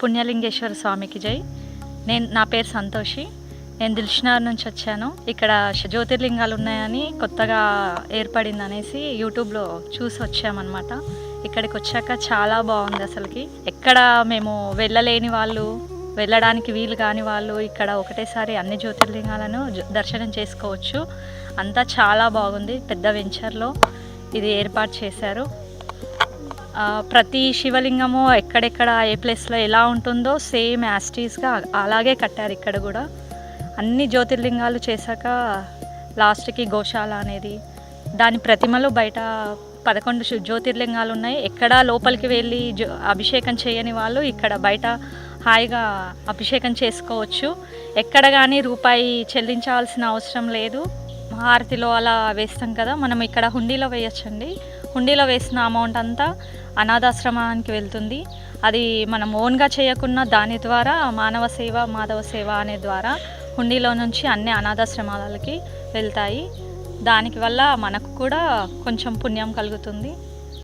పుణ్యలింగేశ్వర స్వామికి జై. నా పేరు సంతోషి. నేను దిల్షుక్నగర్ నుంచి వచ్చాను. ఇక్కడ జ్యోతిర్లింగాలు ఉన్నాయని కొత్తగా ఏర్పడింది అనేసి యూట్యూబ్లో చూసి వచ్చామన్నమాట. ఇక్కడికి వచ్చాక చాలా బాగుంది. అసలుకి ఎక్కడ మేము వెళ్ళలేని వాళ్ళు, వెళ్ళడానికి వీలు కాని వాళ్ళు ఇక్కడ ఒకటేసారి అన్ని జ్యోతిర్లింగాలను దర్శనం చేసుకోవచ్చు. అంతా చాలా బాగుంది. పెద్ద వెంచర్లో ఇది ఏర్పాటు చేశారు. ప్రతి శివలింగము ఎక్కడెక్కడ ఏ ప్లేస్లో ఎలా ఉంటుందో సేమ్ యాస్టీస్గా అలాగే కట్టారు. ఇక్కడ కూడా అన్ని జ్యోతిర్లింగాలు చేశాక లాస్ట్కి గోశాల అనేది, దాని ప్రతిమలు బయట 11 జ్యోతిర్లింగాలు ఉన్నాయి. ఎక్కడ లోపలికి వెళ్ళి అభిషేకం చేయని వాళ్ళు ఇక్కడ బయట హాయిగా అభిషేకం చేసుకోవచ్చు. ఎక్కడ కానీ రూపాయి చెల్లించాల్సిన అవసరం లేదు. హారతిలో అలా వేస్తాం కదా, మనం ఇక్కడ హుండీలో వేయచ్చండి. హుండీలో వేసిన అమౌంట్ అంతా అనాథాశ్రమానికి వెళ్తుంది. అది మనం ఓన్గా చేయకున్నా దాని ద్వారా మానవ సేవ మాధవ సేవ అనే ద్వారా హుండీలో నుంచి అన్ని అనాథాశ్రమాలకి వెళ్తాయి. దానికి వల్ల మనకు కూడా కొంచెం పుణ్యం కలుగుతుంది.